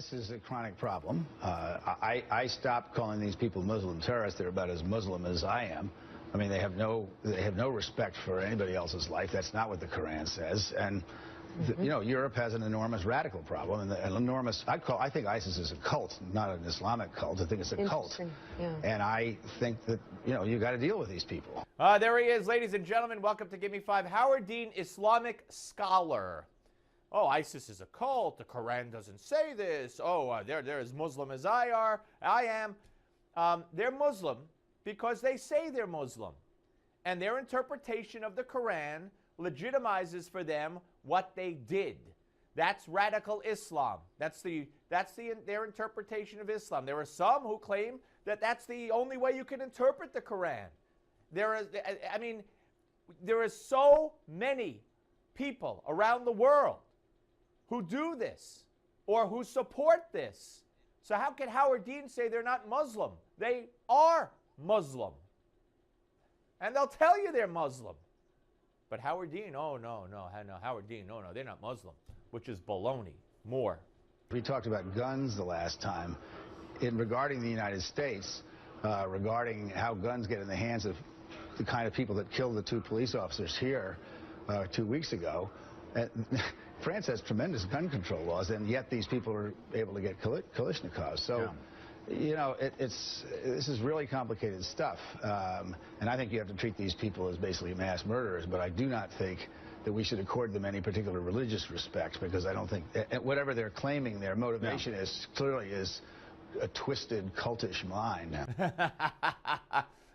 this is a chronic problem. I stopped calling these people Muslim terrorists. They're about as Muslim as I am. I mean, they have no respect for anybody else's life. That's not what the Quran says. And you know, Europe has an enormous radical problem, and an enormous. I think ISIS is a cult, not an Islamic cult. I think it's a cult. Yeah. And I think that, you know, you got to deal with these people. There he is, ladies and gentlemen. Welcome to Give Me Five. Howard Dean, Islamic scholar. Oh, ISIS is a cult. The Quran doesn't say this. Oh, they're as Muslim as I am. They're Muslim because they say they're Muslim. And their interpretation of the Quran legitimizes for them what they did. That's radical Islam. That's their interpretation of Islam. There are some who claim that that's the only way you can interpret the Quran. There are so many people around the world who do this or who support this. So how can Howard Dean say they're not Muslim? They are Muslim. And they'll tell you they're Muslim. But Howard Dean, Howard Dean, no, they're not Muslim, which is baloney. More. We talked about guns the last time. Regarding the United States, regarding how guns get in the hands of the kind of people that killed the 2 police officers here 2 weeks ago, France has tremendous gun control laws, and yet these people are able to get Kalashnikovs. So. Yeah. You know, this is really complicated stuff, and I think you have to treat these people as basically mass murderers, but I do not think that we should accord them any particular religious respect, because I don't think, whatever they're claiming their motivation is, clearly is a twisted, cultish mind.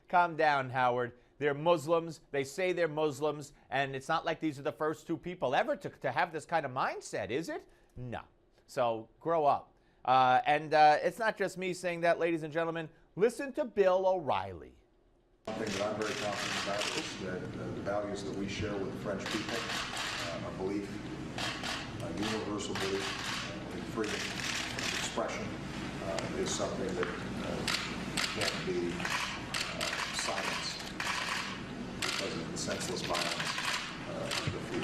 Calm down, Howard. They're Muslims. They say they're Muslims, and it's not like these are the first 2 people ever to have this kind of mindset, is it? No. So grow up. It's not just me saying that, ladies and gentlemen. Listen to Bill O'Reilly. One thing that I'm very confident about is that the values that we share with the French people, a belief, a universal belief in freedom of expression, is something that can't be silenced because of the senseless violence of the few.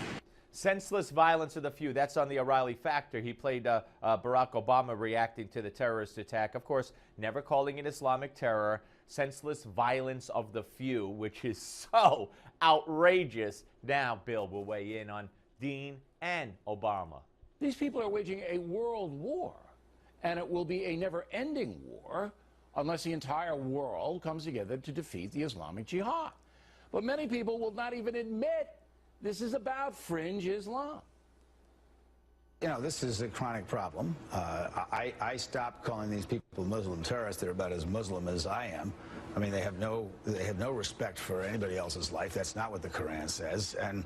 Senseless violence of the few. That's on the O'Reilly Factor. He played Barack Obama reacting to the terrorist attack. Of course, never calling it Islamic terror. Senseless violence of the few, which is so outrageous. Now, Bill will weigh in on Dean and Obama. These people are waging a world war, and it will be a never-ending war unless the entire world comes together to defeat the Islamic Jihad. But many people will not even admit this is about fringe Islam. You know, this is a chronic problem. I stopped calling these people Muslim terrorists. They're about as Muslim as I am. I mean, they have no respect for anybody else's life. That's not what the Quran says. And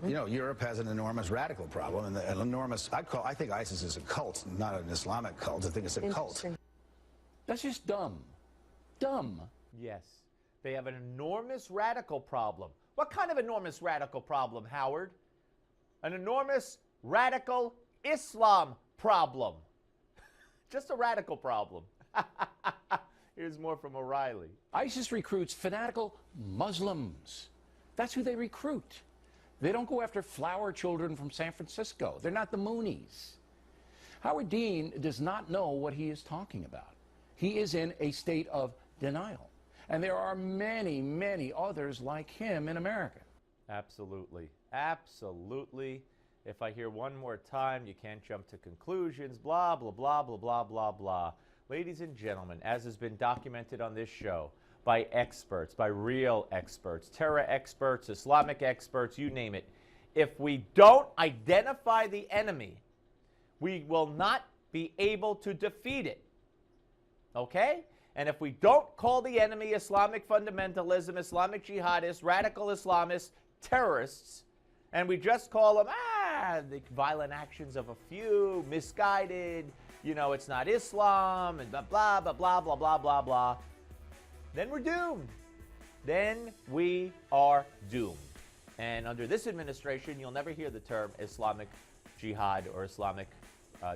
you know, Europe has an enormous radical problem, and an enormous. I think ISIS is a cult, not an Islamic cult. I think it's a cult. That's just dumb. Dumb. Yes, they have an enormous radical problem. What kind of enormous radical problem, Howard? An enormous radical Islam problem. Just a radical problem. Here's more from O'Reilly. ISIS recruits fanatical Muslims. That's who they recruit. They don't go after flower children from San Francisco. They're not the Moonies. Howard Dean does not know what he is talking about. He is in a state of denial. And there are many, many others like him in America. Absolutely. Absolutely. If I hear one more time, you can't jump to conclusions, blah, blah, blah, blah, blah, blah, blah. Ladies and gentlemen, as has been documented on this show by experts, by real experts, terror experts, Islamic experts, you name it, if we don't identify the enemy, we will not be able to defeat it. Okay? And if we don't call the enemy Islamic fundamentalism, Islamic jihadists, radical Islamists, terrorists, and we just call them, the violent actions of a few, misguided, you know, it's not Islam, and blah, blah, blah, blah, blah, blah, blah, blah, then we're doomed. Then we are doomed. And under this administration, you'll never hear the term Islamic jihad or Islamic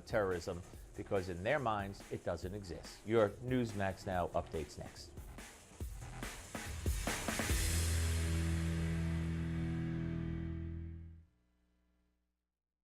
terrorism, because in their minds, it doesn't exist. Your Newsmax Now updates next.